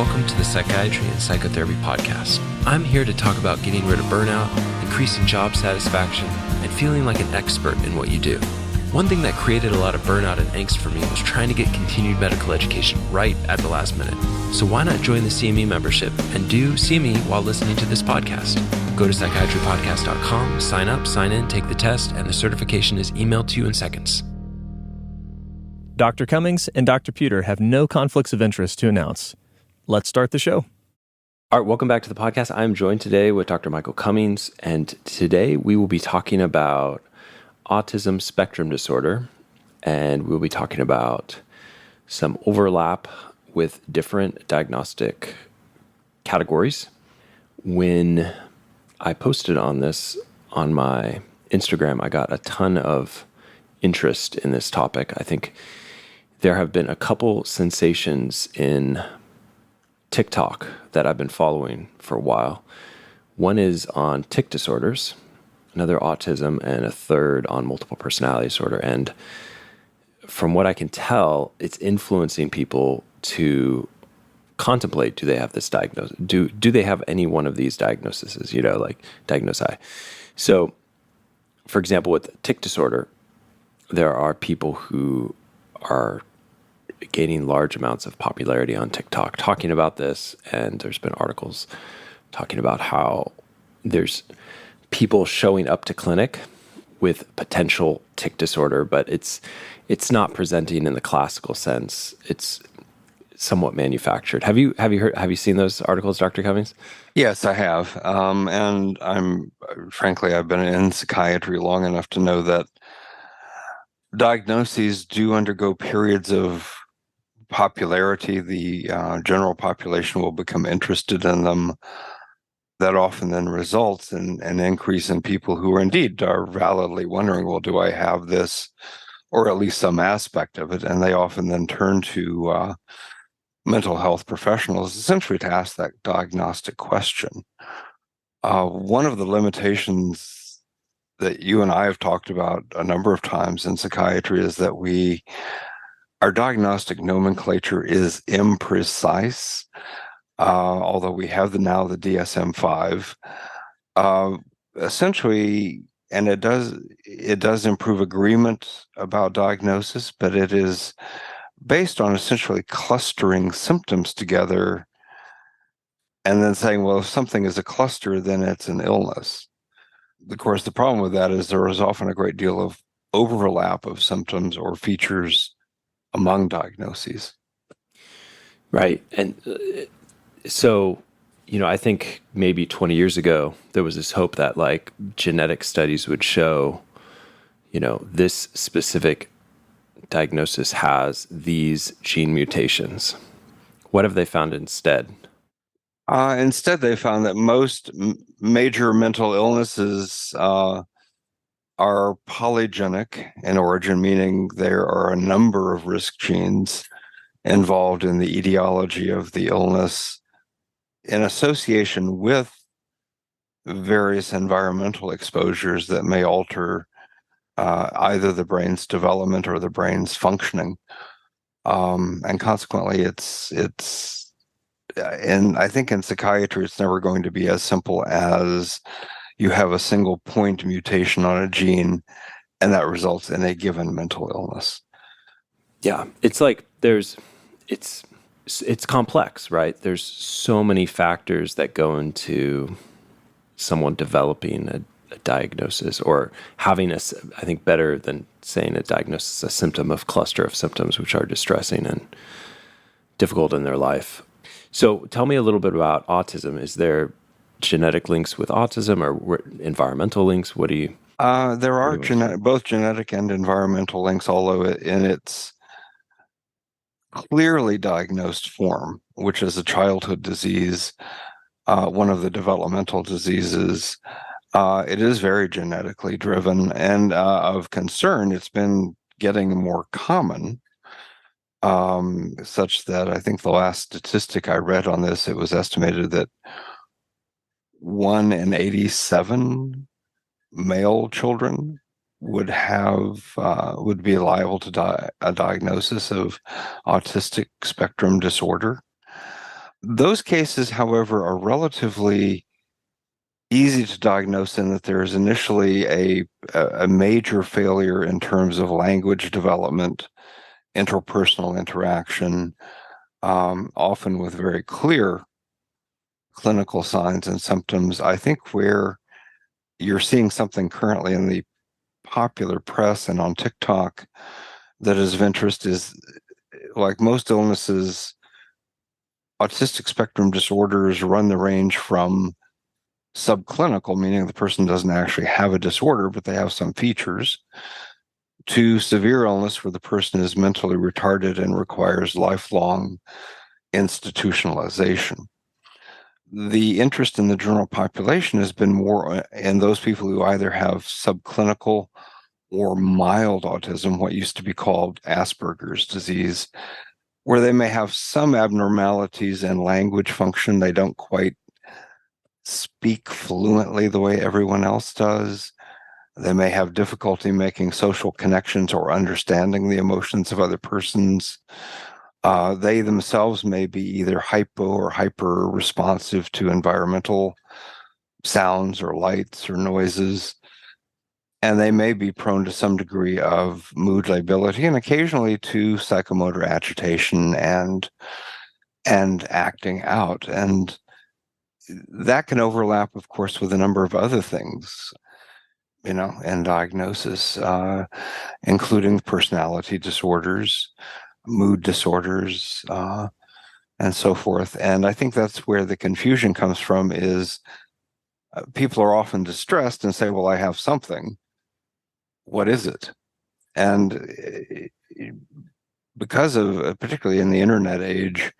welcome to the Psychiatry and Psychotherapy podcast. I'm here to talk about getting rid of burnout, increasing job satisfaction, and feeling like an expert in what you do. One thing that created a lot of burnout and angst for me was trying to get continued medical education right at the last minute. So why not join the CME membership and do CME while listening to this podcast? Go to psychiatrypodcast.com, sign up, sign in, take the test, and the certification is emailed to you in seconds. Dr. Cummings and Dr. Pewter have no conflicts of interest to announce. Let's start the show. All right, welcome back to the podcast. I'm joined today with Dr. Michael Cummings, and today we will be talking about autism spectrum disorder, and we'll be talking about some overlap with different diagnostic categories. When I posted on this on my Instagram, I got a ton of interest in this topic. I think there have been a couple sensations in TikTok that I've been following for a while. One is on tic disorders, another autism, and a third on multiple personality disorder. And from what I can tell, it's influencing people to contemplate, do they have this diagnosis? Do they have any one of these diagnoses, like diagnosi? So, for example, with tic disorder, there are people who are gaining large amounts of popularity on TikTok talking about this, and there's been articles talking about how there's people showing up to clinic with potential tic disorder, but it's not presenting in the classical sense. It's somewhat manufactured. Have you seen those articles, Dr. Cummings? Yes, I have. And I've been in psychiatry long enough to know that diagnoses do undergo periods of popularity. The general population will become interested in them. That often then results in an increase in people who are validly wondering, well, do I have this, or at least some aspect of it? And they often then turn to mental health professionals essentially to ask that diagnostic question. One of the limitations that you and I have talked about a number of times in psychiatry is that our diagnostic nomenclature is imprecise. Although we have now the DSM-5, essentially, and it does improve agreement about diagnosis, but it is based on essentially clustering symptoms together and then saying, well, if something is a cluster, then it's an illness. Of course, the problem with that is there is often a great deal of overlap of symptoms or features among diagnoses. Right. And so, I think maybe 20 years ago, there was this hope that genetic studies would show, this specific diagnosis has these gene mutations. What have they found instead? Instead, they found that most major mental illnesses are polygenic in origin, meaning there are a number of risk genes involved in the etiology of the illness in association with various environmental exposures that may alter either the brain's development or the brain's functioning. And consequently, and I think in psychiatry, it's never going to be as simple as you have a single point mutation on a gene, and that results in a given mental illness. Yeah, it's it's complex, right? There's so many factors that go into someone developing a diagnosis or having I think better than saying a diagnosis, a symptom of cluster of symptoms which are distressing and difficult in their life. So tell me a little bit about autism. Is there genetic links with autism or environmental links? What do you... There are both genetic and environmental links, although in its clearly diagnosed form, which is a childhood disease, one of the developmental diseases, it is very genetically driven and of concern. It's been getting more common, such that I think the last statistic I read on this, it was estimated that 1 in 87 male children would be liable to a diagnosis of autistic spectrum disorder. Those cases, however, are relatively easy to diagnose in that there is initially a major failure in terms of language development, interpersonal interaction, often with very clear clinical signs and symptoms. I think where you're seeing something currently in the popular press and on TikTok that is of interest is, like most illnesses, autistic spectrum disorders run the range from subclinical, meaning the person doesn't actually have a disorder, but they have some features, to severe illness where the person is mentally retarded and requires lifelong institutionalization. The interest in the general population has been more in those people who either have subclinical or mild autism, what used to be called Asperger's disease, where they may have some abnormalities in language function. They don't quite speak fluently the way everyone else does. They may have difficulty making social connections or understanding the emotions of other persons. They themselves may be either hypo or hyper responsive to environmental sounds or lights or noises. And they may be prone to some degree of mood lability and occasionally to psychomotor agitation and acting out. And that can overlap, of course, with a number of other things, in diagnosis, including personality disorders, mood disorders, and so forth. And I think that's where the confusion comes from is people are often distressed and say, well, I have something. What is it? And because of, particularly in the internet age,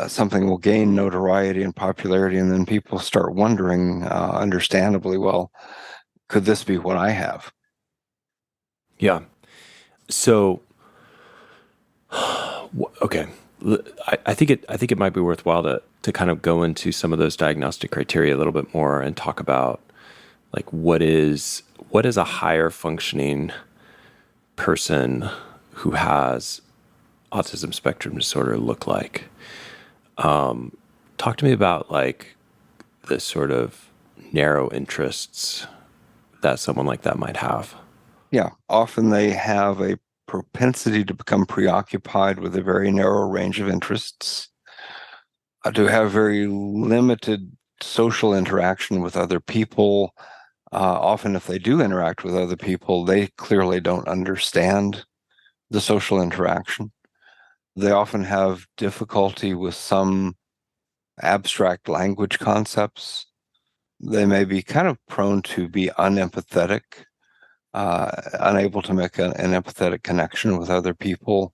something will gain notoriety and popularity, and then people start wondering, understandably, well, could this be what I have? Yeah. So, okay. I think it might be worthwhile to kind of go into some of those diagnostic criteria a little bit more and talk about like what is a higher functioning person who has autism spectrum disorder look like. Talk to me about like the sort of narrow interests that someone like that might have. Yeah, often they have a propensity to become preoccupied with a very narrow range of interests, to have very limited social interaction with other people. Often, if they do interact with other people, they clearly don't understand the social interaction. They often have difficulty with some abstract language concepts. They may be kind of prone to be unempathetic, unable to make an empathetic connection with other people,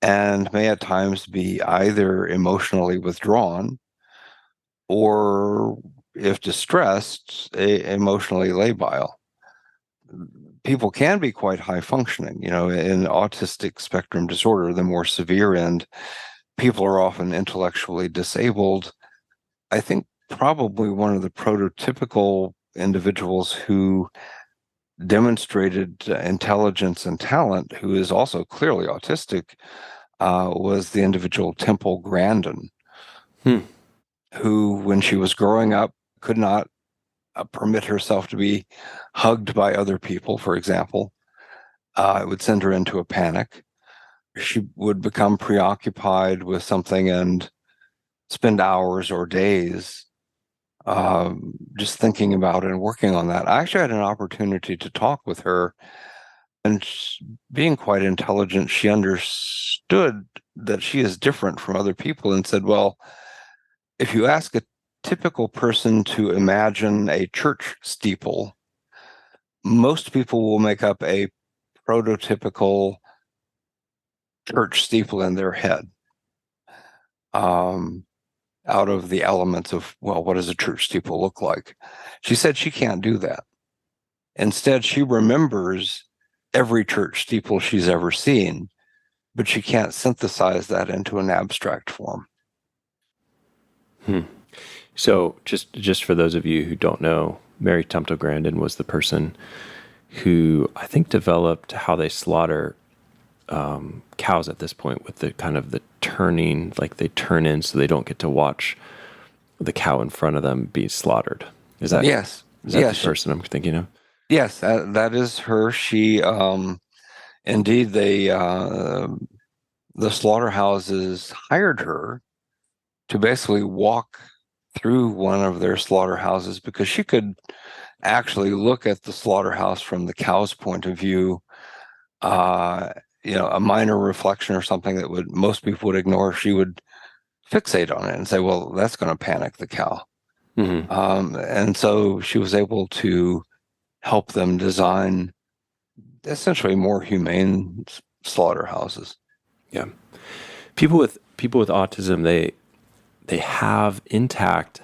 and may at times be either emotionally withdrawn or, if distressed, emotionally labile. People can be quite high functioning. In autistic spectrum disorder, the more severe end, people are often intellectually disabled. I think probably one of the prototypical individuals who demonstrated intelligence and talent, who is also clearly autistic, was the individual Temple Grandin, who, when she was growing up, could not permit herself to be hugged by other people, for example. It would send her into a panic. She would become preoccupied with something and spend hours or days just thinking about it and working on that. I actually had an opportunity to talk with her, and being quite intelligent, she understood that she is different from other people and said, well, if you ask a typical person to imagine a church steeple, most people will make up a prototypical church steeple in their head, out of the elements of, well, what does a church steeple look like? She said she can't do that. Instead, she remembers every church steeple she's ever seen, but she can't synthesize that into an abstract form. So just for those of you who don't know, Mary Temple Grandin was the person who I think developed how they slaughter cows at this point with the kind of the turning, like they turn in so they don't get to watch the cow in front of them be slaughtered. Is that Yes. is that the Yes. person I'm thinking of? Yes, that is her. She, indeed, the slaughterhouses hired her to basically walk through one of their slaughterhouses because she could actually look at the slaughterhouse from the cow's point of view. A minor reflection or something that would most people would ignore, she would fixate on it and say, "Well, that's going to panic the cow." Mm-hmm. And so she was able to help them design essentially more humane slaughterhouses. Yeah. People with autism, they have intact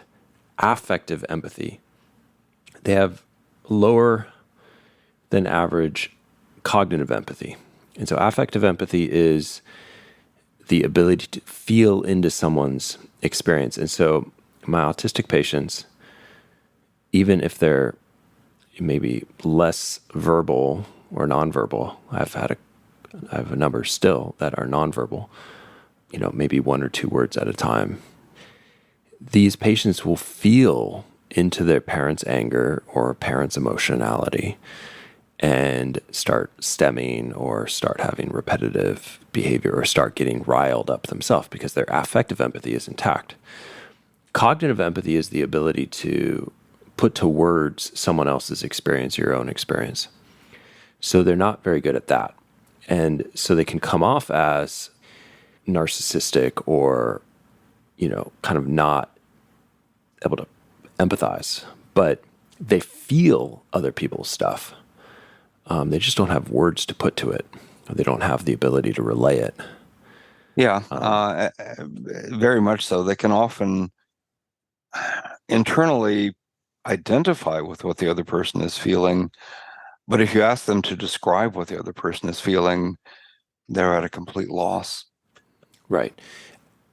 affective empathy. They have lower than average cognitive empathy. And so affective empathy is the ability to feel into someone's experience. And so my autistic patients, even if they're maybe less verbal or nonverbal, I have a number still that are nonverbal, maybe one or two words at a time. These patients will feel into their parents' anger or parents' emotionality and start stemming or start having repetitive behavior or start getting riled up themselves because their affective empathy is intact. Cognitive empathy is the ability to put to words someone else's experience, your own experience. So they're not very good at that. And so they can come off as narcissistic or, kind of not able to empathize, but they feel other people's stuff. They just don't have words to put to it. They don't have the ability to relay it. Yeah, very much so. They can often internally identify with what the other person is feeling, but if you ask them to describe what the other person is feeling, they're at a complete loss. Right.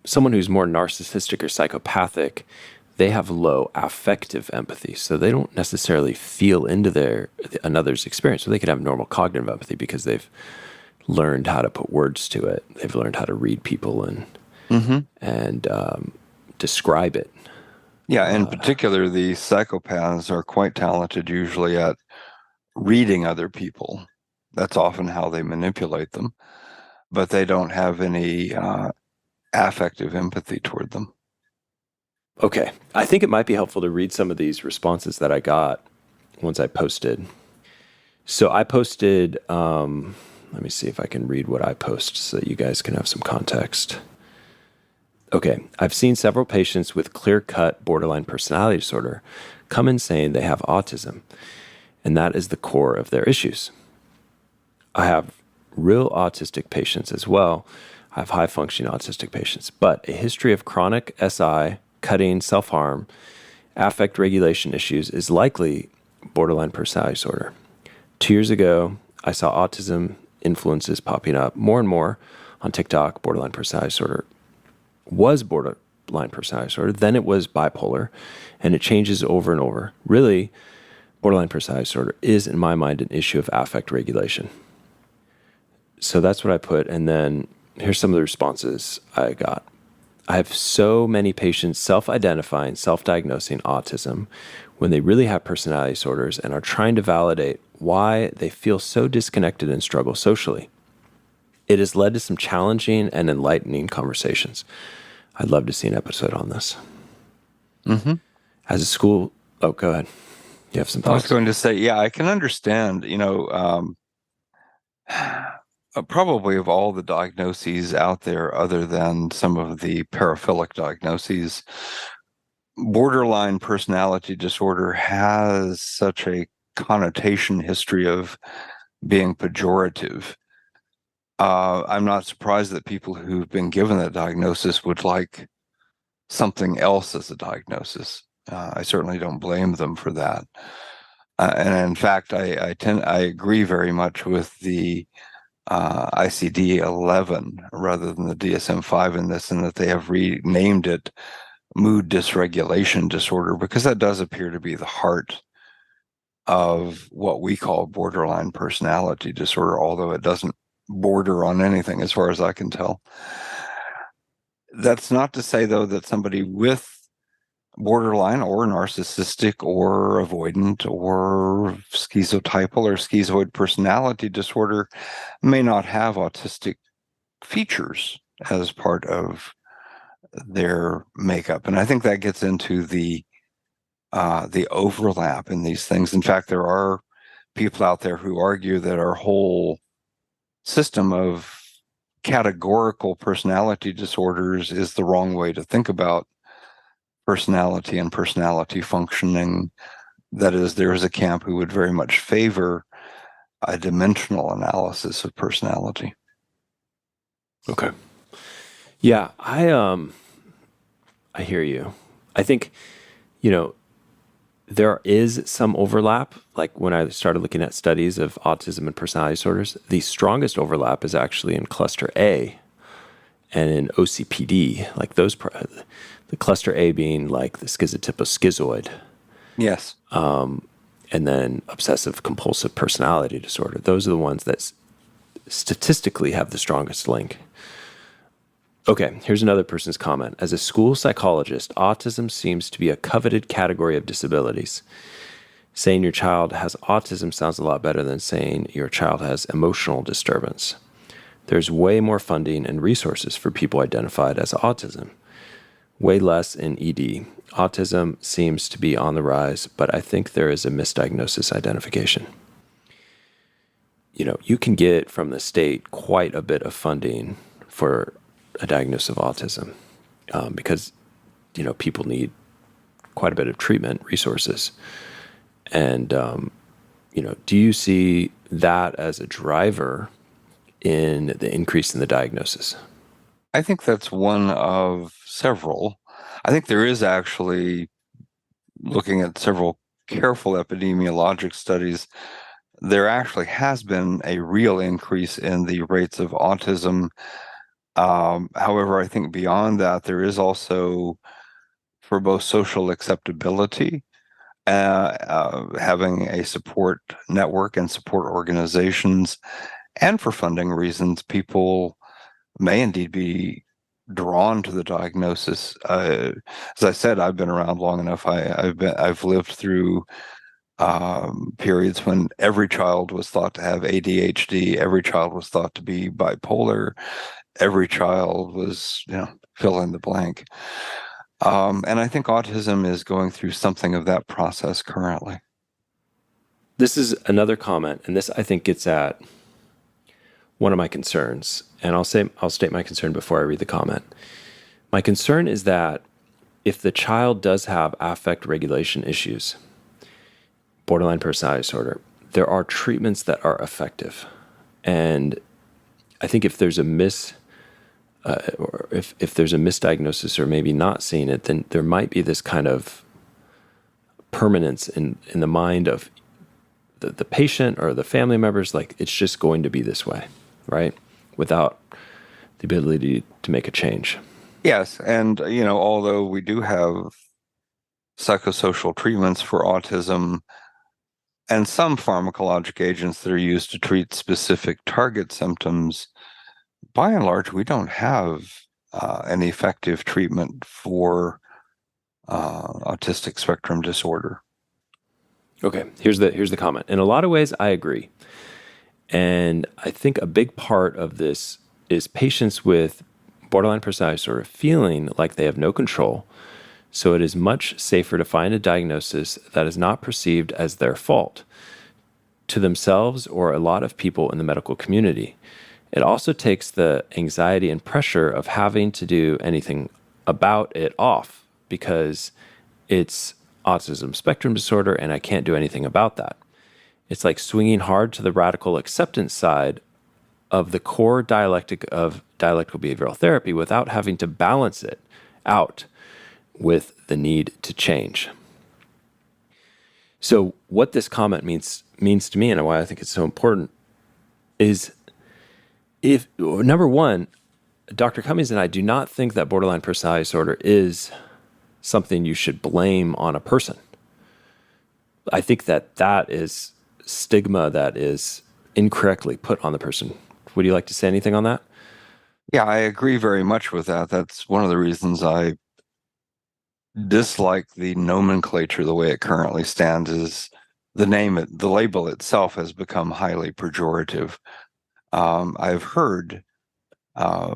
Someone who's more narcissistic or psychopathic, they have low affective empathy. So they don't necessarily feel into another's experience. So they could have normal cognitive empathy because they've learned how to put words to it. They've learned how to read people and describe it. Yeah, in particular, the psychopaths are quite talented usually at reading other people. That's often how they manipulate them, but they don't have any affective empathy toward them. Okay. I think it might be helpful to read some of these responses that I got once I posted. So I posted, let me see if I can read what I post so that you guys can have some context. Okay. I've seen several patients with clear-cut borderline personality disorder come in saying they have autism, and that is the core of their issues. I have real autistic patients as well. I have high-functioning autistic patients, but a history of chronic SI, cutting, self-harm, affect regulation issues is likely borderline personality disorder. 2 years ago, I saw autism influences popping up more and more on TikTok. Borderline personality disorder was borderline personality disorder, then it was bipolar, and it changes over and over. Really, borderline personality disorder is, in my mind, an issue of affect regulation. So that's what I put, and then here's some of the responses I got. I have so many patients self-identifying, self-diagnosing autism when they really have personality disorders and are trying to validate why they feel so disconnected and struggle socially. It has led to some challenging and enlightening conversations. I'd love to see an episode on this. Mm-hmm. As a school, go ahead. You have some thoughts? I was going to say, yeah, I can understand, probably of all the diagnoses out there, other than some of the paraphilic diagnoses, borderline personality disorder has such a connotation history of being pejorative. I'm not surprised that people who've been given that diagnosis would like something else as a diagnosis. I certainly don't blame them for that. And in fact, I agree very much with the ICD-11 rather than the DSM-5 in this, and that they have renamed it mood dysregulation disorder, because that does appear to be the heart of what we call borderline personality disorder, although it doesn't border on anything as far as I can tell. That's not to say, though, that somebody with borderline or narcissistic or avoidant or schizotypal or schizoid personality disorder may not have autistic features as part of their makeup. And I think that gets into the overlap in these things. In fact, there are people out there who argue that our whole system of categorical personality disorders is the wrong way to think about personality and personality functioning. That is, there is a camp who would very much favor a dimensional analysis of personality. Okay. Yeah, I hear you. I think, there is some overlap. Like when I started looking at studies of autism and personality disorders, the strongest overlap is actually in cluster A and in OCPD, like the cluster A being like the schizotypal schizoid. Yes. And then obsessive compulsive personality disorder. Those are the ones that statistically have the strongest link. Okay, here's another person's comment. As a school psychologist, autism seems to be a coveted category of disabilities. Saying your child has autism sounds a lot better than saying your child has emotional disturbance. There's way more funding and resources for people identified as autism. Way less in ED. Autism seems to be on the rise, but I think there is a misdiagnosis identification. You can get from the state quite a bit of funding for a diagnosis of autism because, people need quite a bit of treatment resources. And, do you see that as a driver in the increase in the diagnosis? I think that's one of several. I think there is actually, looking at several careful epidemiologic studies, there actually has been a real increase in the rates of autism. However, I think beyond that, there is also, for both social acceptability, having a support network and support organizations, and for funding reasons, people may indeed be drawn to the diagnosis. As I said, I've been around long enough. I've lived through periods when every child was thought to have ADHD, every child was thought to be bipolar, every child was, fill in the blank. And I think autism is going through something of that process currently. This is another comment, and this I think gets at one of my concerns. And I'll state my concern before I read the comment. My concern is that if the child does have affect regulation issues, borderline personality disorder, there are treatments that are effective. And I think if there's a if there's a misdiagnosis or maybe not seeing it, then there might be this kind of permanence in the mind of the patient or the family members, like it's just going to be this way, right? Without the ability to make a change. Yes, and although we do have psychosocial treatments for autism and some pharmacologic agents that are used to treat specific target symptoms, by and large, we don't have an effective treatment for autistic spectrum disorder. Okay, here's the comment. In a lot of ways, I agree. And I think a big part of this is patients with borderline personality disorder feeling like they have no control. So it is much safer to find a diagnosis that is not perceived as their fault to themselves or a lot of people in the medical community. It also takes the anxiety and pressure of having to do anything about it off because it's autism spectrum disorder and I can't do anything about that. It's like swinging hard to the radical acceptance side of the core dialectic of dialectical behavioral therapy without having to balance it out with the need to change. So what this comment means to me and why I think it's so important is if, number one, Dr. Cummings and I do not think that borderline personality disorder is something you should blame on a person. I think that is stigma that is incorrectly put on the person. Would you like to say anything on that? Yeah, I agree very much with that. That's one of the reasons I dislike the nomenclature the way it currently stands is the label itself has become highly pejorative. I've heard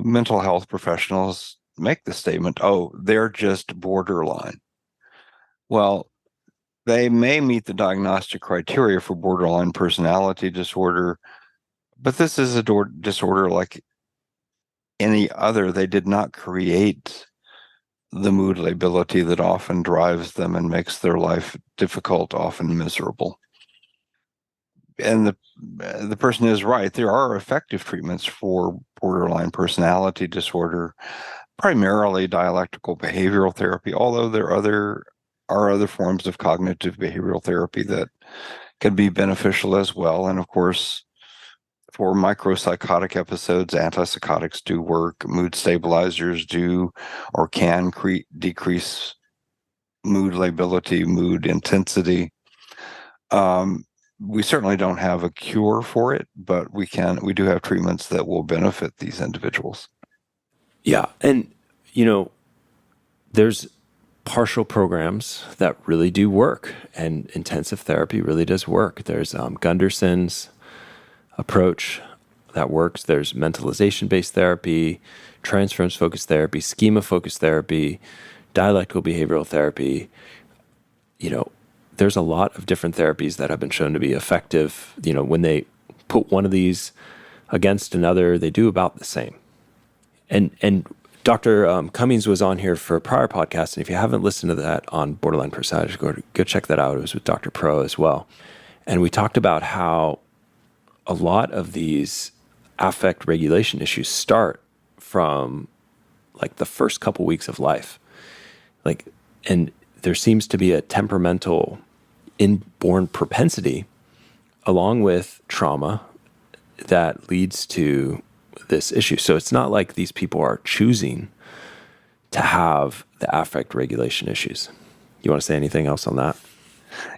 mental health professionals make the statement, oh, they're just borderline. Well, they may meet the diagnostic criteria for borderline personality disorder, but this is a disorder like any other. They did not create the mood lability that often drives them and makes their life difficult, often miserable. And the person is right. There are effective treatments for borderline personality disorder, primarily dialectical behavioral therapy, although there are other forms of cognitive behavioral therapy that can be beneficial as well. And of course, for micropsychotic episodes, antipsychotics do work, mood stabilizers do or can decrease mood lability, mood intensity. We certainly don't have a cure for it, but we do have treatments that will benefit these individuals. Yeah. And, there's partial programs that really do work, and intensive therapy really does work. There's Gunderson's approach that works. There's mentalization-based therapy, transference-focused therapy, schema-focused therapy, dialectical behavioral therapy. There's a lot of different therapies that have been shown to be effective. When they put one of these against another, they do about the same. And Dr. Cummings was on here for a prior podcast, and if you haven't listened to that on borderline personality, go check that out. It was with Dr. Pro as well. And we talked about how a lot of these affect regulation issues start from like the first couple weeks of life. And there seems to be a temperamental inborn propensity along with trauma that leads to this issue. So it's not like these people are choosing to have the affect regulation issues. You want to say anything else on that?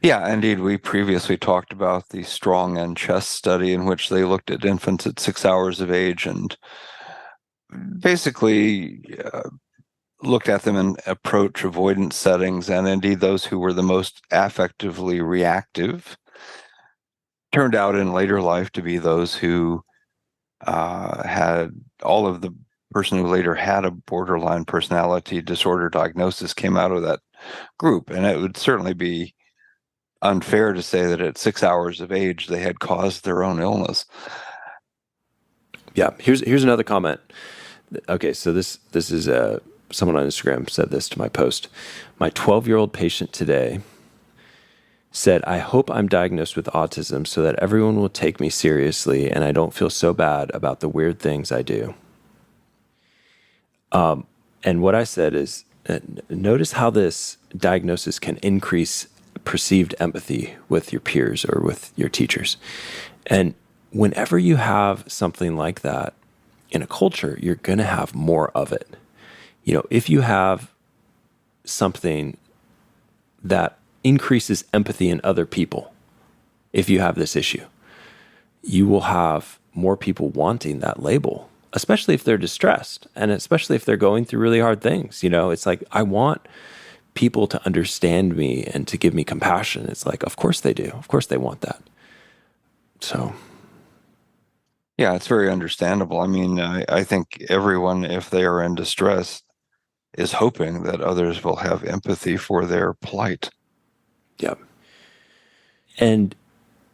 Yeah, indeed. We previously talked about the Strong and Chest study in which they looked at infants at 6 hours of age and basically looked at them in approach avoidance settings. And indeed, those who were the most affectively reactive turned out in later life to be those who had all of the person who later had a borderline personality disorder diagnosis came out of that group. And it would certainly be unfair to say that at 6 hours of age they had caused their own illness. Yeah. Here's another comment. Okay, so this is someone on Instagram said this to my post. My 12-year-old patient today said, "I hope I'm diagnosed with autism so that everyone will take me seriously and I don't feel so bad about the weird things I do." And what I said is, notice how this diagnosis can increase perceived empathy with your peers or with your teachers. And whenever you have something like that in a culture, you're going to have more of it. If you have something that increases empathy in other people, if you have this issue, you will have more people wanting that label, especially if they're distressed and especially if they're going through really hard things. It's like, I want people to understand me and to give me compassion. It's like, of course they do. Of course they want that. So. Yeah, it's very understandable. I mean, I think everyone, if they are in distress, is hoping that others will have empathy for their plight. Yeah. And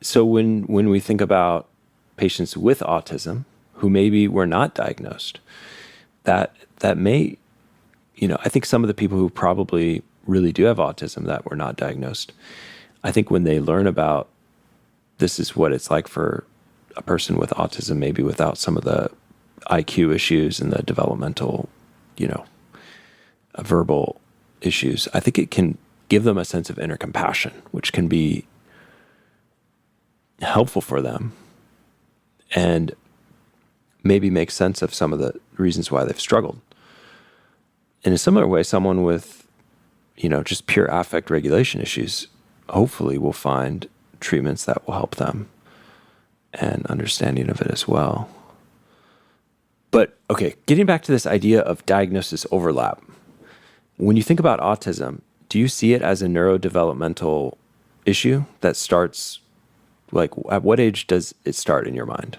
so when we think about patients with autism who maybe were not diagnosed, that may, I think some of the people who probably really do have autism that were not diagnosed, I think when they learn about this is what it's like for a person with autism, maybe without some of the IQ issues and the developmental, verbal issues, I think it can give them a sense of inner compassion, which can be helpful for them and maybe make sense of some of the reasons why they've struggled. In a similar way, someone with, just pure affect regulation issues, hopefully will find treatments that will help them and understanding of it as well. But okay, getting back to this idea of diagnosis overlap. When you think about autism, do you see it as a neurodevelopmental issue that starts, like, at what age does it start in your mind?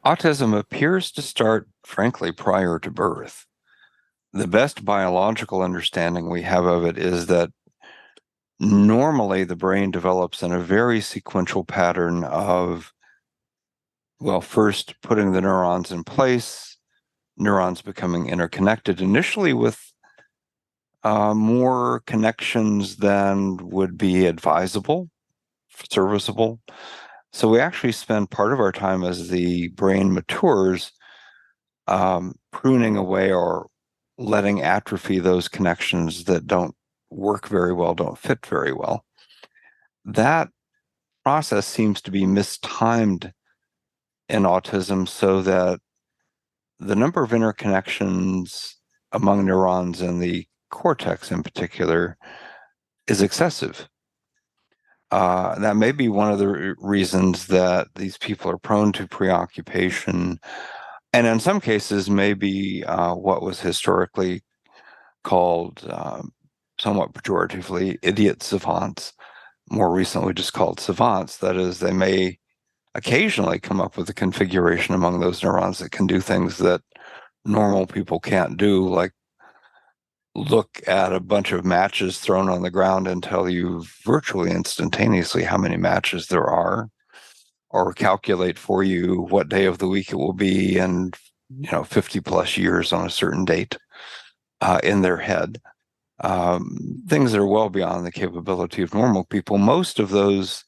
Autism appears to start, frankly, prior to birth. The best biological understanding we have of it is that normally the brain develops in a very sequential pattern of, well, first putting the neurons in place, neurons becoming interconnected, initially with more connections than would be advisable, serviceable. So we actually spend part of our time as the brain matures pruning away or letting atrophy those connections that don't work very well, don't fit very well. That process seems to be mistimed in autism so that the number of interconnections among neurons in the cortex in particular is excessive. That may be one of the reasons that these people are prone to preoccupation, and in some cases maybe what was historically called somewhat pejoratively idiot savants, more recently just called savants. That is, they may occasionally come up with a configuration among those neurons that can do things that normal people can't do, like look at a bunch of matches thrown on the ground and tell you virtually instantaneously how many matches there are, or calculate for you what day of the week it will be and 50 plus years on a certain date in their head. Things that are well beyond the capability of normal people. Most of those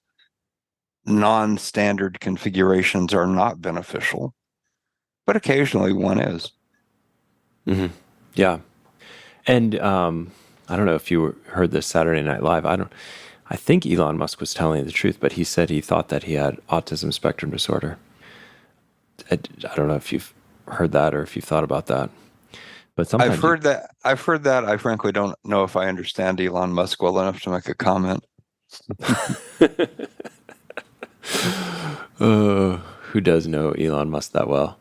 non-standard configurations are not beneficial, but occasionally one is. Mm-hmm. Yeah. And I don't know if you heard this Saturday Night Live. I think Elon Musk was telling the truth, but he said he thought that he had autism spectrum disorder. I don't know if you've heard that or if you've thought about that. But sometimes I've heard that. I frankly don't know if I understand Elon Musk well enough to make a comment. Who does know Elon Musk that well?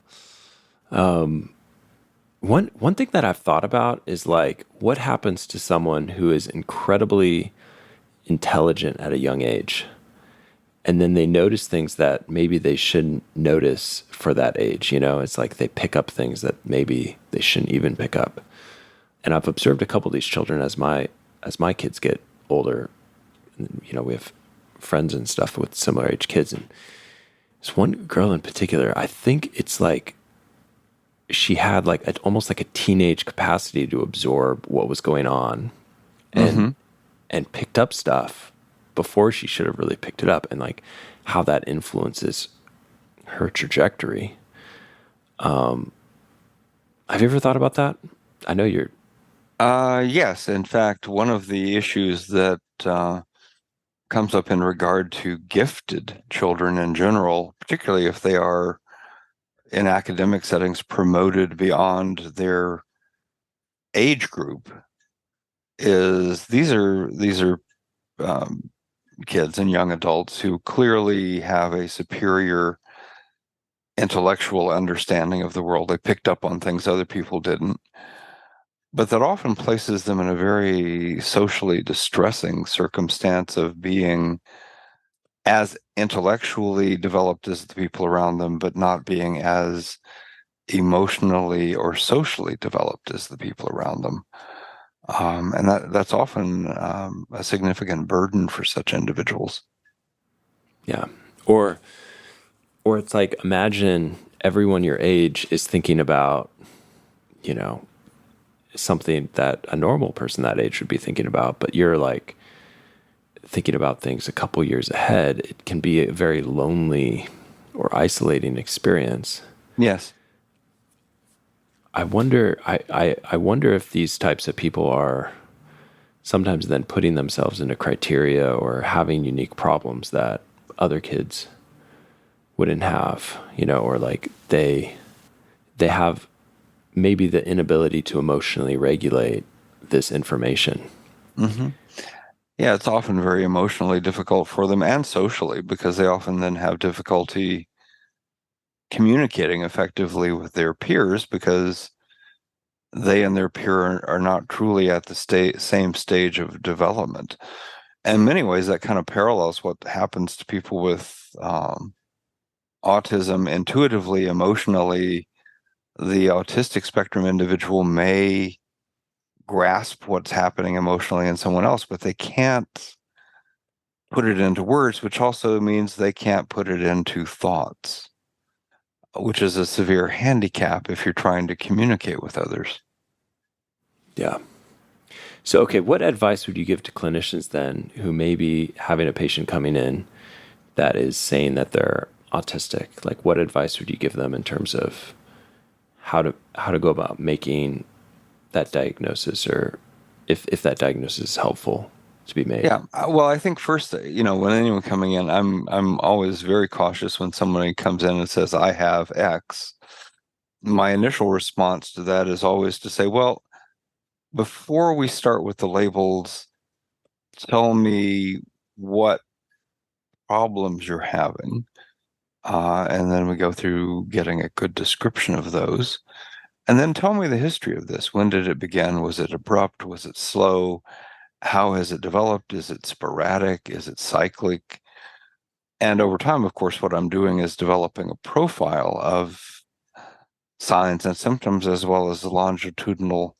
One thing that I've thought about is, like, what happens to someone who is incredibly intelligent at a young age, and then they notice things that maybe they shouldn't notice for that age. It's like they pick up things that maybe they shouldn't even pick up. And I've observed a couple of these children as my kids get older. We have friends and stuff with similar age kids, and there's one girl in particular. I think it's like she had almost like a teenage capacity to absorb what was going on, and picked up stuff before she should have really picked it up, and like how that influences her trajectory. Have you ever thought about that? I know you're. Yes. In fact, one of the issues that comes up in regard to gifted children in general, particularly if they are in academic settings promoted beyond their age group, is these are kids and young adults who clearly have a superior intellectual understanding of the world. They picked up on things other people didn't, but that often places them in a very socially distressing circumstance of being as intellectually developed as the people around them, but not being as emotionally or socially developed as the people around them. And that's often a significant burden for such individuals. Yeah. Or it's like, imagine everyone your age is thinking about, something that a normal person that age would be thinking about, but you're like thinking about things a couple years ahead. It can be a very lonely or isolating experience. Yes. I wonder if these types of people are sometimes then putting themselves into criteria or having unique problems that other kids wouldn't have, or like they have maybe the inability to emotionally regulate this information. Mm-hmm. Yeah, it's often very emotionally difficult for them and socially, because they often then have difficulty communicating effectively with their peers because they and their peer are not truly at the same stage of development. In many ways, that kind of parallels what happens to people with autism. Intuitively, emotionally, the autistic spectrum individual may grasp what's happening emotionally in someone else, but they can't put it into words, which also means they can't put it into thoughts, which is a severe handicap if you're trying to communicate with others. Yeah. So, okay, what advice would you give to clinicians then who may be having a patient coming in that is saying that they're autistic? Like, what advice would you give them in terms of how to go about making that diagnosis, or if that diagnosis is helpful to be made? Yeah, well, I think first, when anyone coming in, I'm always very cautious when somebody comes in and says, I have X. My initial response to that is always to say, well, before we start with the labels, tell me what problems you're having. And then we go through getting a good description of those. And then tell me the history of this. When did it begin? Was it abrupt? Was it slow? How has it developed? Is it sporadic? Is it cyclic? And over time, of course, what I'm doing is developing a profile of signs and symptoms as well as the longitudinal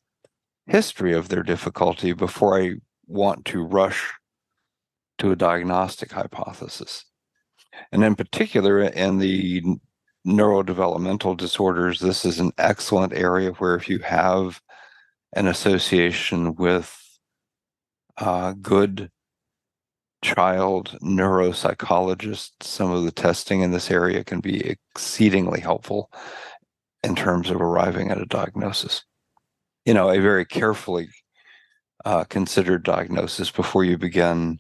history of their difficulty before I want to rush to a diagnostic hypothesis. And in particular, in the neurodevelopmental disorders, this is an excellent area where if you have an association with good child neuropsychologists, some of the testing in this area can be exceedingly helpful in terms of arriving at a diagnosis. A very carefully considered diagnosis before you begin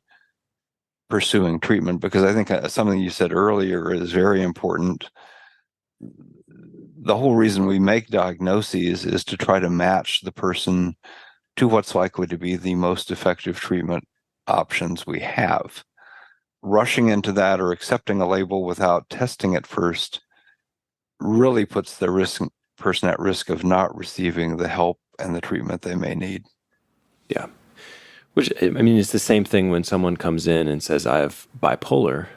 pursuing treatment, because I think something you said earlier is very important. The whole reason we make diagnoses is to try to match the person to what's likely to be the most effective treatment options we have. Rushing into that or accepting a label without testing it first really puts the person at risk of not receiving the help and the treatment they may need. Yeah. Which, I mean, it's the same thing when someone comes in and says, I have bipolar.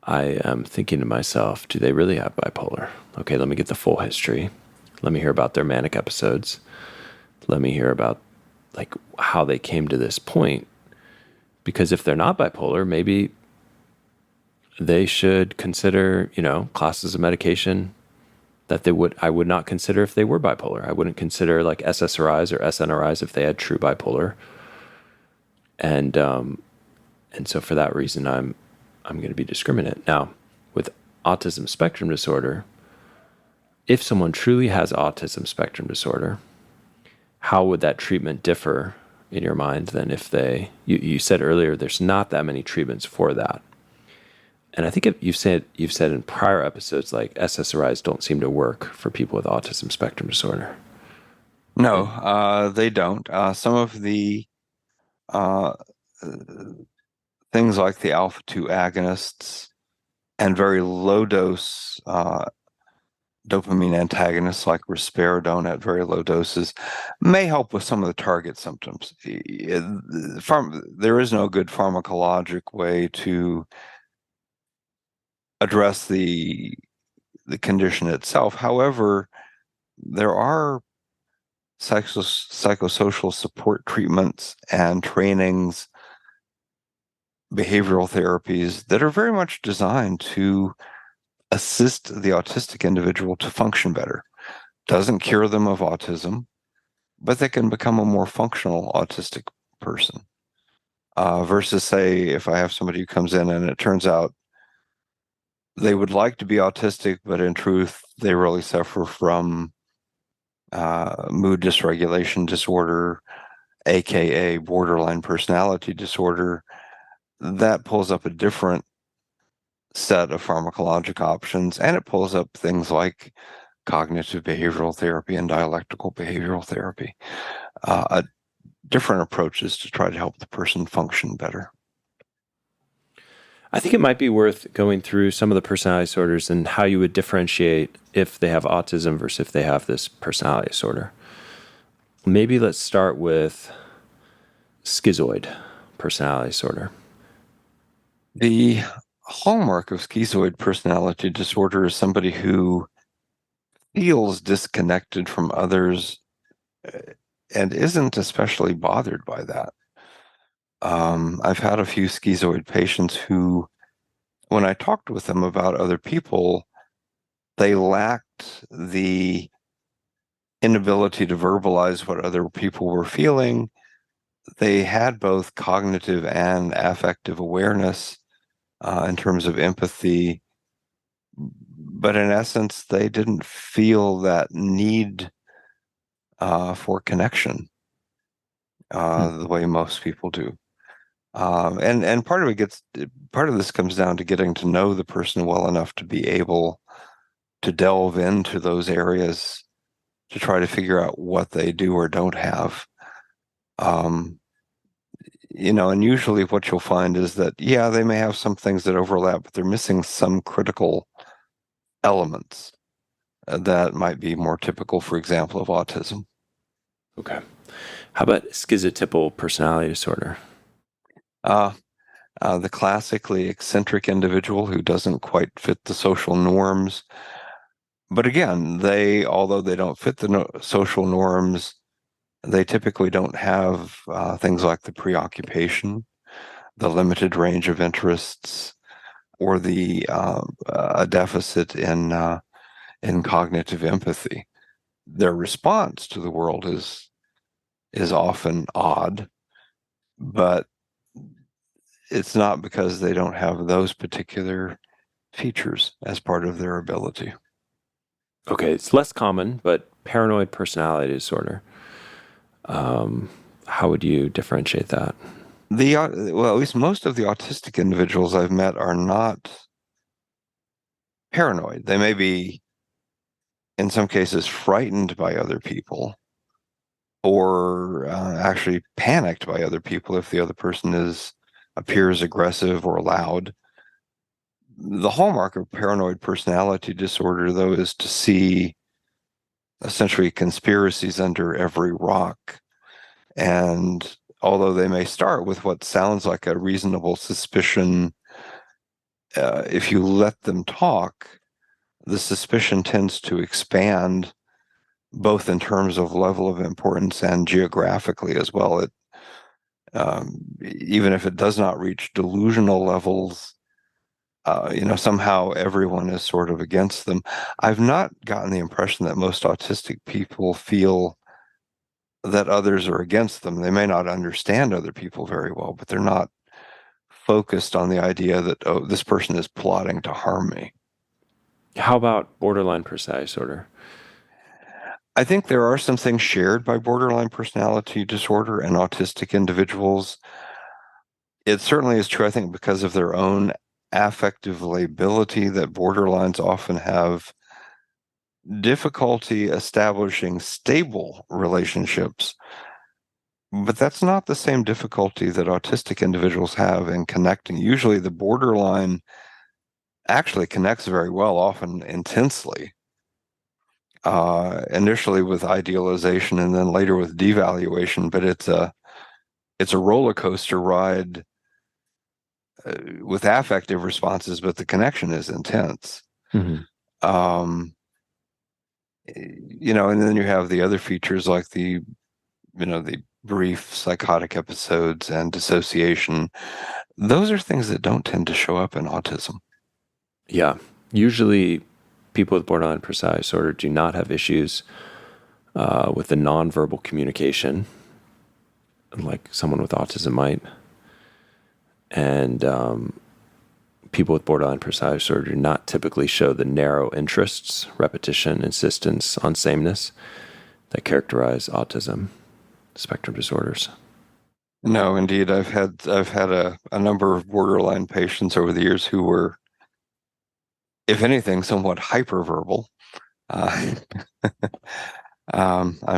I am thinking to myself, do they really have bipolar? Okay, let me get the full history. Let me hear about their manic episodes. Let me hear about like how they came to this point. Because if they're not bipolar, maybe they should consider, classes of medication that I would not consider if they were bipolar. I wouldn't consider like SSRIs or SNRIs if they had true bipolar. And so for that reason, I'm going to be discriminate. Now, with autism spectrum disorder, if someone truly has autism spectrum disorder, how would that treatment differ in your mind than if you said earlier, there's not that many treatments for that. And I think you've said in prior episodes, like SSRIs don't seem to work for people with autism spectrum disorder. No, they don't. Some of the things like the alpha-2 agonists and very low dose dopamine antagonists like risperidone at very low doses may help with some of the target symptoms. There is no good pharmacologic way to address the condition itself. However, there are psychosocial support treatments and trainings, behavioral therapies that are very much designed to assist the autistic individual to function better. Doesn't cure them of autism, but they can become a more functional autistic person. Versus, say, if I have somebody who comes in and it turns out they would like to be autistic, but in truth, they really suffer from mood dysregulation disorder, aka borderline personality disorder, that pulls up a different set of pharmacologic options, and it pulls up things like cognitive behavioral therapy and dialectical behavioral therapy, different approaches to try to help the person function better. I think it might be worth going through some of the personality disorders and how you would differentiate if they have autism versus if they have this personality disorder. Maybe let's start with schizoid personality disorder. The hallmark of schizoid personality disorder is somebody who feels disconnected from others and isn't especially bothered by that. I've had a few schizoid patients who, when I talked with them about other people, they lacked the inability to verbalize what other people were feeling. They had both cognitive and affective awareness in terms of empathy, but in essence, they didn't feel that need for connection the way most people do. And part of this comes down to getting to know the person well enough to be able to delve into those areas to try to figure out what they do or don't have. And usually what you'll find is that, yeah, they may have some things that overlap, but they're missing some critical elements that might be more typical, for example, of autism. Okay. How about schizotypal personality disorder? The classically eccentric individual who doesn't quite fit the social norms. But again, although they don't fit the social norms, they typically don't have things like the preoccupation, the limited range of interests, or a deficit in cognitive empathy. Their response to the world is often odd, but it's not because they don't have those particular features as part of their ability. Okay, it's less common, but paranoid personality disorder. How would you differentiate that? Well, at least most of the autistic individuals I've met are not paranoid. They may be, in some cases, frightened by other people, or actually panicked by other people if the other person appears aggressive or loud. The hallmark of paranoid personality disorder, though, is to see essentially conspiracies under every rock. And although they may start with what sounds like a reasonable suspicion, if you let them talk, the suspicion tends to expand both in terms of level of importance and geographically as well. Even if it does not reach delusional levels, somehow everyone is sort of against them. I've not gotten the impression that most autistic people feel that others are against them. They may not understand other people very well, but they're not focused on the idea that, oh, this person is plotting to harm me. How about borderline personality disorder? I think there are some things shared by borderline personality disorder and autistic individuals. It certainly is true, I think, because of their own affective lability, that borderlines often have difficulty establishing stable relationships. But that's not the same difficulty that autistic individuals have in connecting. Usually the borderline actually connects very well, often intensely, initially with idealization and then later with devaluation. But it's a roller coaster ride with affective responses, but the connection is intense. Mm-hmm. And then you have the other features like the brief psychotic episodes and dissociation. Those are things that don't tend to show up in autism. Yeah. Usually people with borderline personality disorder do not have issues with the nonverbal communication, like someone with autism might. And people with borderline personality disorder do not typically show the narrow interests, repetition, insistence on sameness that characterize autism spectrum disorders. No, indeed. I've had a number of borderline patients over the years who were, if anything, somewhat hyperverbal. I'm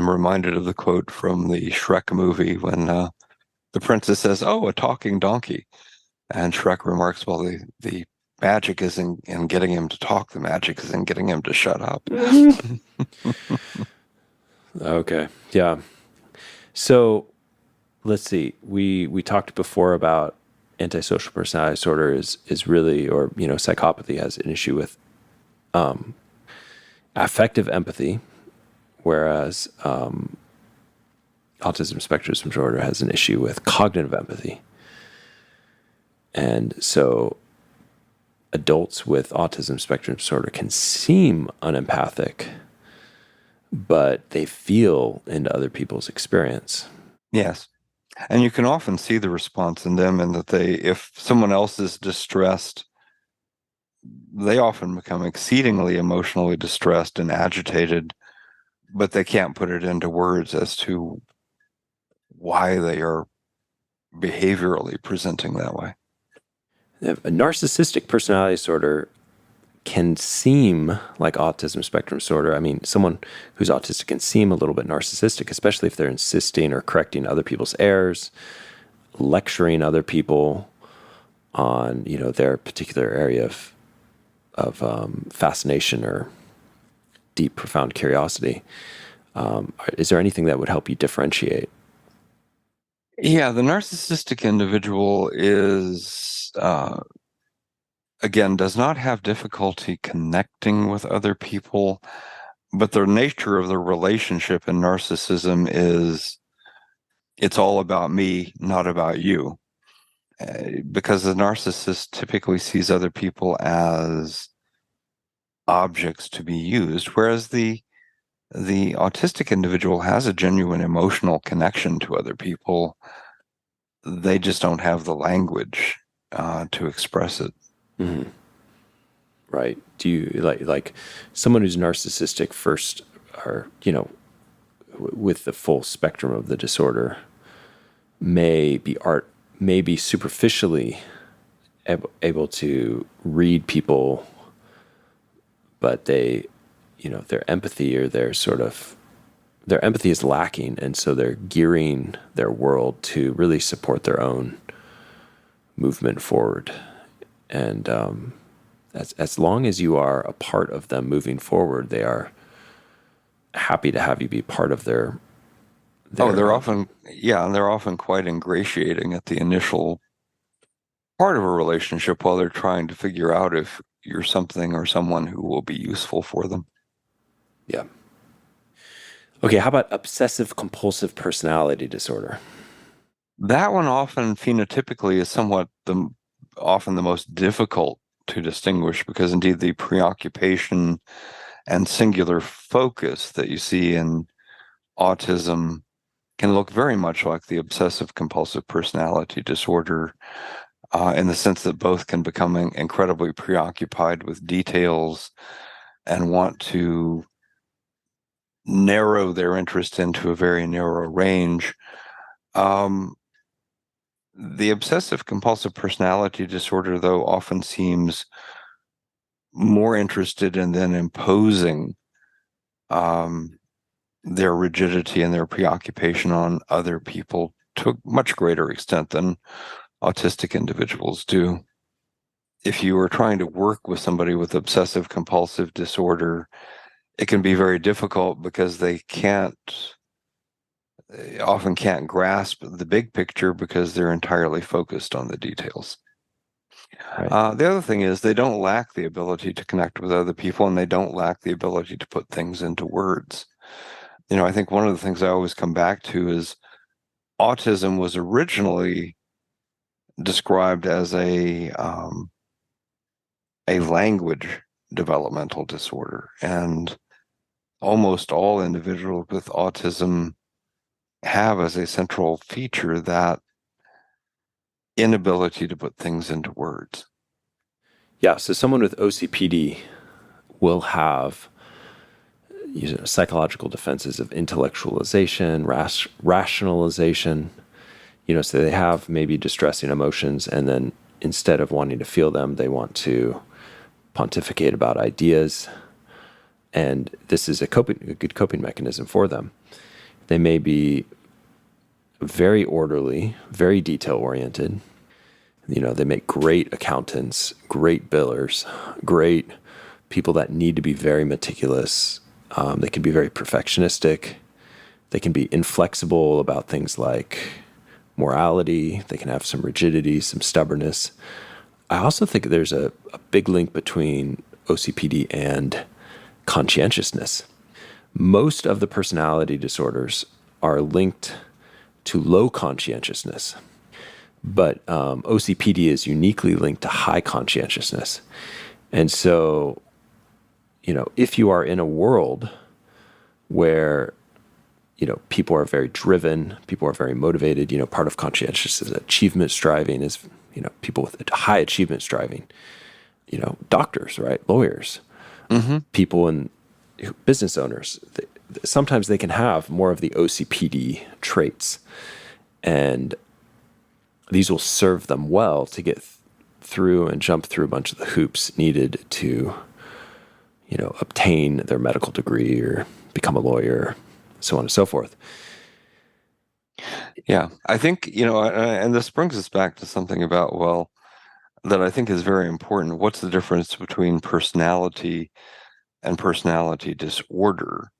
reminded of the quote from the Shrek movie when the princess says, "Oh, a talking donkey." And Shrek remarks, well, the magic is in getting him to talk. The magic is in getting him to shut up. Okay. Yeah. So let's see. We talked before about antisocial personality disorder is really, or psychopathy has an issue with affective empathy, whereas autism spectrum disorder has an issue with cognitive empathy. And so adults with autism spectrum disorder can seem unempathic, but they feel into other people's experience. Yes. And you can often see the response in them in that if someone else is distressed, they often become exceedingly emotionally distressed and agitated, but they can't put it into words as to why they are behaviorally presenting that way. A narcissistic personality disorder can seem like autism spectrum disorder. I mean, someone who's autistic can seem a little bit narcissistic, especially if they're insisting or correcting other people's errors, lecturing other people on, their particular area of fascination or deep, profound curiosity. Is there anything that would help you differentiate? Yeah, the narcissistic individual is, again, does not have difficulty connecting with other people, but the nature of the relationship in narcissism is it's all about me, not about you. Because the narcissist typically sees other people as objects to be used, whereas the autistic individual has a genuine emotional connection to other people. They just don't have the language to express it. Mm-hmm. Right. Do you like someone who's narcissistic first, or with the full spectrum of the disorder, may be superficially able to read people, but they, their empathy or their empathy is lacking, and so they're gearing their world to really support their own movement forward. And as long as you are a part of them moving forward, they are happy to have you be part of their they're often quite ingratiating at the initial part of a relationship while they're trying to figure out if you're something or someone who will be useful for them. Yeah. Okay, how about obsessive compulsive personality disorder? That one often phenotypically is often the most difficult to distinguish, because indeed the preoccupation and singular focus that you see in autism can look very much like the obsessive compulsive personality disorder, in the sense that both can become incredibly preoccupied with details and want to narrow their interest into a very narrow range. The obsessive compulsive personality disorder, though, often seems more interested in then imposing their rigidity and their preoccupation on other people to a much greater extent than autistic individuals do. If you are trying to work with somebody with obsessive compulsive disorder, it can be very difficult because they often can't grasp the big picture because they're entirely focused on the details. Right. The other thing is they don't lack the ability to connect with other people, and they don't lack the ability to put things into words. I think one of the things I always come back to is autism was originally described as a language developmental disorder, and almost all individuals with autism have as a central feature that inability to put things into words. Yeah, so someone with OCPD will have psychological defenses of intellectualization, rationalization, so they have maybe distressing emotions, and then instead of wanting to feel them, they want to pontificate about ideas. And this is a good coping mechanism for them. They may be very orderly, very detail oriented. They make great accountants, great billers, great people that need to be very meticulous. They can be very perfectionistic. They can be inflexible about things like morality. They can have some rigidity, some stubbornness. I also think there's a big link between OCPD and conscientiousness. Most of the personality disorders are linked to low conscientiousness, but OCPD is uniquely linked to high conscientiousness. And so, if you are in a world where, people are very driven, people are very motivated, part of conscientiousness is achievement striving is, people with high achievement striving, doctors, right? Lawyers, people in business owners, sometimes they can have more of the OCPD traits, and these will serve them well to get through and jump through a bunch of the hoops needed to, obtain their medical degree or become a lawyer, so on and so forth. Yeah, I think, and this brings us back to something about, that I think is very important. What's the difference between personality and personality disorder?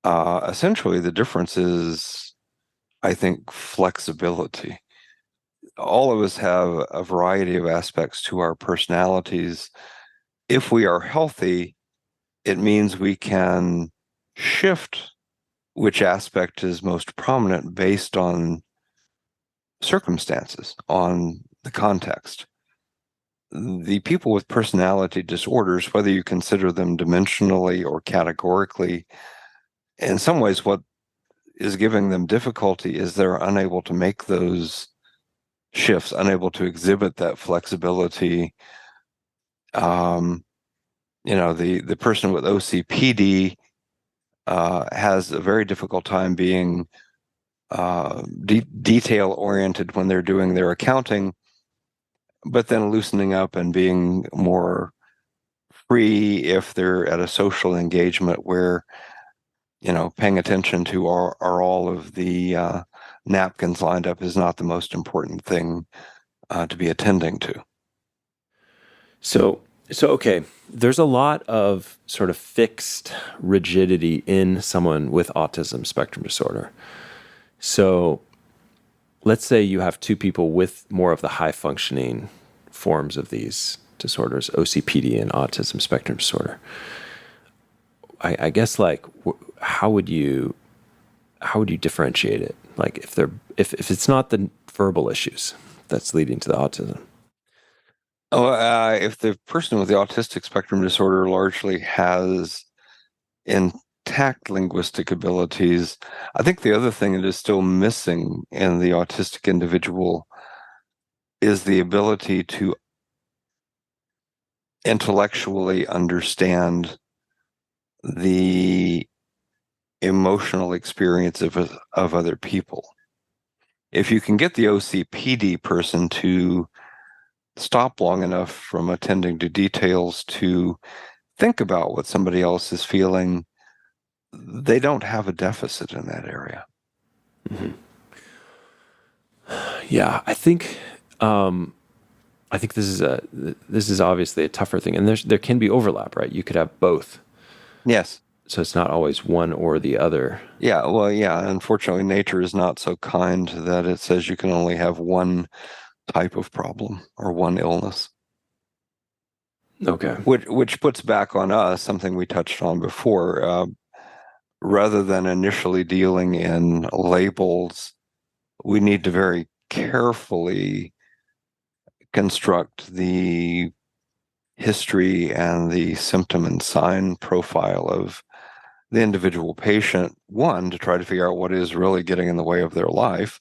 Essentially, the difference is, I think, flexibility. All of us have a variety of aspects to our personalities. If we are healthy, it means we can shift which aspect is most prominent based on circumstances, on the context. The people with personality disorders, whether you consider them dimensionally or categorically, in some ways what is giving them difficulty is they're unable to make those shifts, unable to exhibit that flexibility. The person with OCPD has a very difficult time being detail oriented when they're doing their accounting, but then loosening up and being more free if they're at a social engagement where, paying attention to are all of the napkins lined up is not the most important thing to be attending to. So okay, there's a lot of sort of fixed rigidity in someone with autism spectrum disorder. So let's say you have two people with more of the high functioning forms of these disorders, OCPD and autism spectrum disorder. I guess, how would you differentiate it? Like, if it's not the verbal issues that's leading to the autism. If the person with the autistic spectrum disorder largely has intact linguistic abilities, I think the other thing that is still missing in the autistic individual is the ability to intellectually understand the emotional experience of other people. If you can get the OCPD person to stop long enough from attending to details to think about what somebody else is feeling, they don't have a deficit in that area. Mm-hmm. Yeah, I think this is obviously a tougher thing, and there can be overlap, right? You could have both. Yes. So it's not always one or the other. Yeah, well, yeah. Unfortunately, nature is not so kind that it says you can only have one type of problem or one illness. Okay. Which puts back on us something we touched on before. Rather than initially dealing in labels, we need to very carefully construct the history and the symptom and sign profile of the individual patient, one, to try to figure out what is really getting in the way of their life,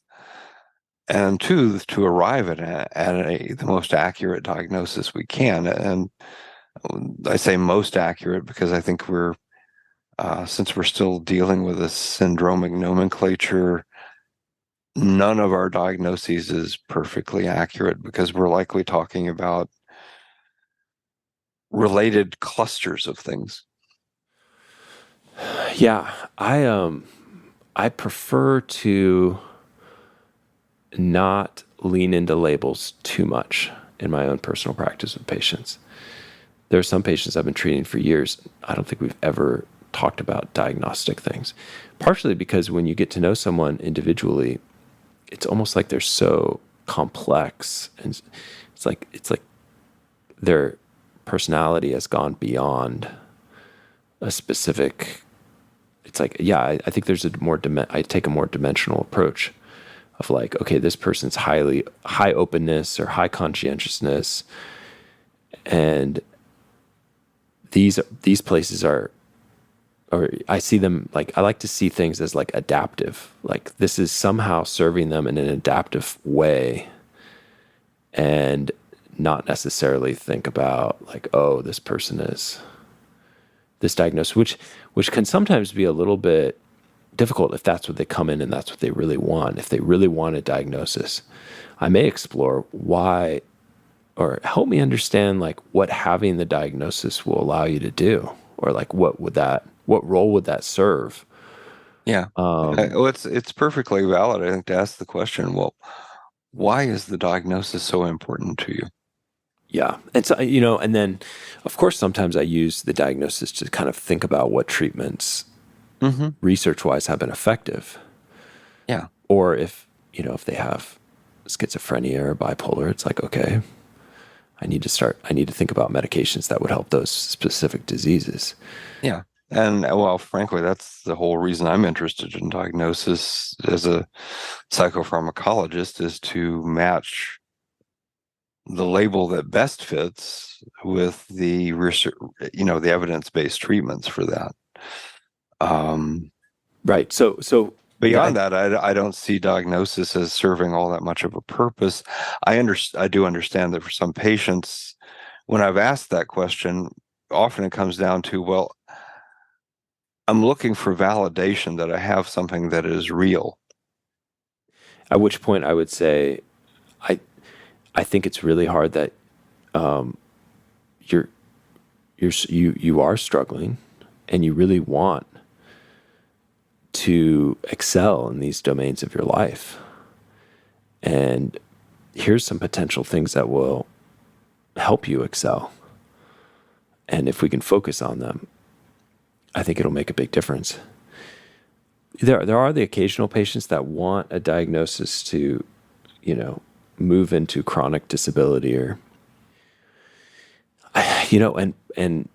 and two, to arrive at the most accurate diagnosis we can. And I say most accurate because I think since we're still dealing with a syndromic nomenclature, none of our diagnoses is perfectly accurate because we're likely talking about related clusters of things. Yeah, I prefer to not lean into labels too much in my own personal practice with patients. There are some patients I've been treating for years. I don't think we've ever talked about diagnostic things, partially because when you get to know someone individually, it's almost like they're so complex, and it's like their personality has gone beyond a specific. It's like, yeah, I think there's I take a more dimensional approach of like, okay, this person's high openness or high conscientiousness, and these places are, or I see them like, I like to see things as like adaptive. Like this is somehow serving them in an adaptive way, and not necessarily think about like, oh, this person is this diagnosis, which can sometimes be a little bit difficult if that's what they come in and that's what they really want. If they really want a diagnosis, I may explore why, or help me understand like what having the diagnosis will allow you to do, or like what role would that serve? Yeah. Well, it's perfectly valid, I think, to ask the question, well, why is the diagnosis so important to you? Yeah. And so, and then of course, sometimes I use the diagnosis to kind of think about what treatments research wise have been effective. Yeah. Or if they have schizophrenia or bipolar, it's like, okay, I need to think about medications that would help those specific diseases. Yeah. And well, frankly, that's the whole reason I'm interested in diagnosis as a psychopharmacologist, is to match the label that best fits with the research, the evidence-based treatments for that. Right. So Beyond that, I don't see diagnosis as serving all that much of a purpose. I do understand that for some patients, when I've asked that question, often it comes down to, well, I'm looking for validation that I have something that is real. At which point I would say, I think it's really hard that you are struggling, and you really want to excel in these domains of your life. And here's some potential things that will help you excel. And if we can focus on them, I think it'll make a big difference. There are the occasional patients that want a diagnosis to, move into chronic disability, or, and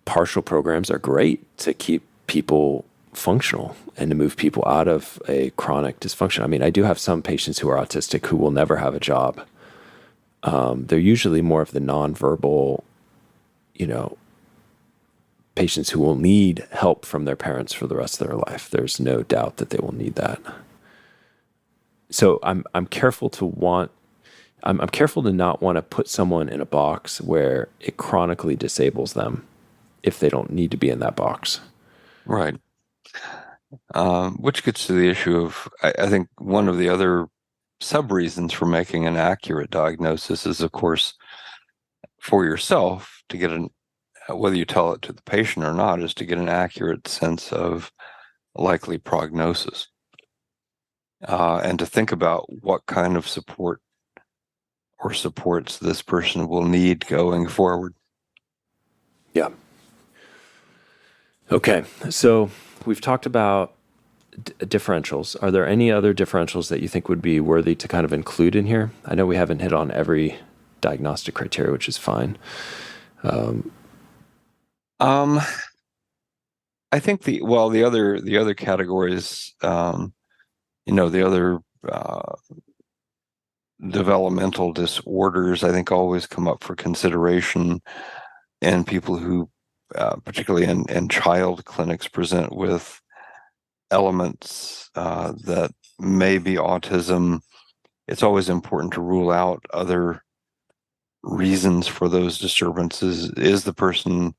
partial programs are great to keep people functional and to move people out of a chronic dysfunction. I mean, I do have some patients who are autistic who will never have a job. They're usually more of the nonverbal, patients who will need help from their parents for the rest of their life. There's no doubt that they will need that. So I'm careful to not want to put someone in a box where it chronically disables them if they don't need to be in that box. Right. Which gets to the issue of, I think one of the other sub-reasons for making an accurate diagnosis is, of course, for yourself to get whether you tell it to the patient or not, is to get an accurate sense of likely prognosis. And to think about what kind of support or supports this person will need going forward. Yeah. Okay. So we've talked about differentials. Are there any other differentials that you think would be worthy to kind of include in here? I know we haven't hit on every diagnostic criteria, which is fine. I think the other categories, the other developmental disorders, I think, always come up for consideration, and people who, particularly in child clinics, present with elements that may be autism. It's always important to rule out other reasons for those disturbances. Is the person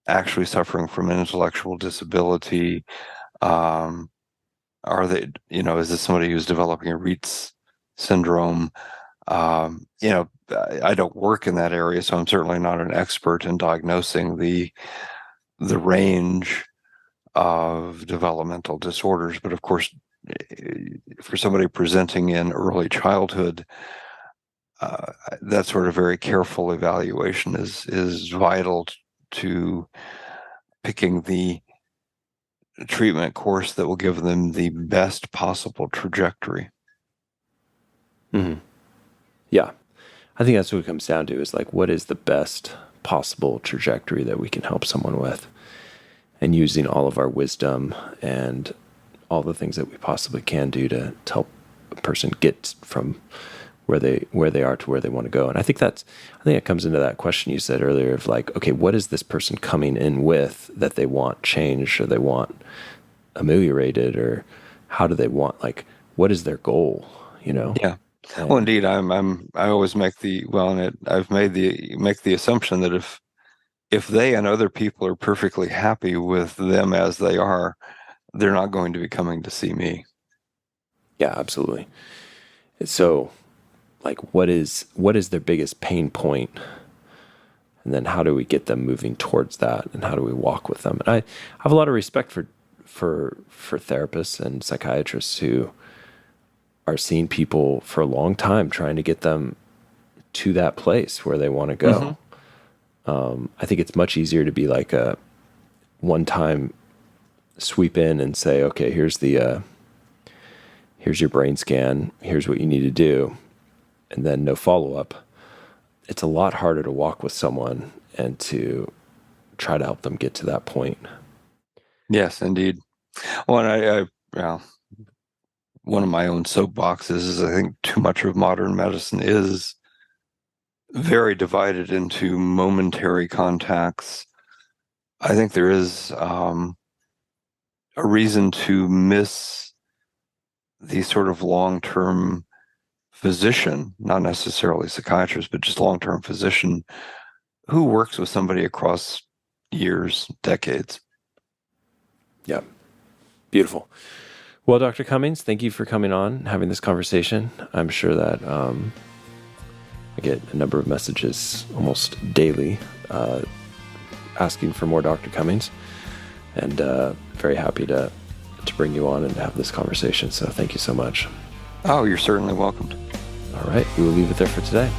actually suffering from an intellectual disability? Are they, is this somebody who's developing a Reitz syndrome? I don't work in that area, so I'm certainly not an expert in diagnosing the range of developmental disorders. But of course, for somebody presenting in early childhood, that sort of very careful evaluation is vital to picking the treatment course that will give them the best possible trajectory. Mm-hmm. Yeah. I think that's what it comes down to, is like, what is the best possible trajectory that we can help someone with, and using all of our wisdom and all the things that we possibly can do to help a person get from where they are to where they want to go. And I think it comes into that question you said earlier of like, okay, what is this person coming in with that they want changed, or they want ameliorated, or how do they want, like, what is their goal, you know? Yeah. Well, indeed, I always make I've make the assumption that if they and other people are perfectly happy with them as they are, they're not going to be coming to see me. Yeah, absolutely. So, like, what is their biggest pain point? And then how do we get them moving towards that? And how do we walk with them? And I have a lot of respect for therapists and psychiatrists who are seeing people for a long time, trying to get them to that place where they want to go. Mm-hmm. I think it's much easier to be like a one-time sweep in and say, okay, here's your brain scan, here's what you need to do, and then no follow-up. It's a lot harder to walk with someone and to try to help them get to that point. Yes, indeed. Well, and one of my own soapboxes is, I think too much of modern medicine is very divided into momentary contacts. I think there is a reason to miss the sort of long-term physician, not necessarily psychiatrist, but just long-term physician who works with somebody across years, decades. Yeah. Beautiful. Well, Dr. Cummings, thank you for coming on and having this conversation. I'm sure that I get a number of messages almost daily asking for more Dr. Cummings, and very happy to bring you on and have this conversation. So thank you so much. Oh, you're certainly welcome. All right. We will leave it there for today.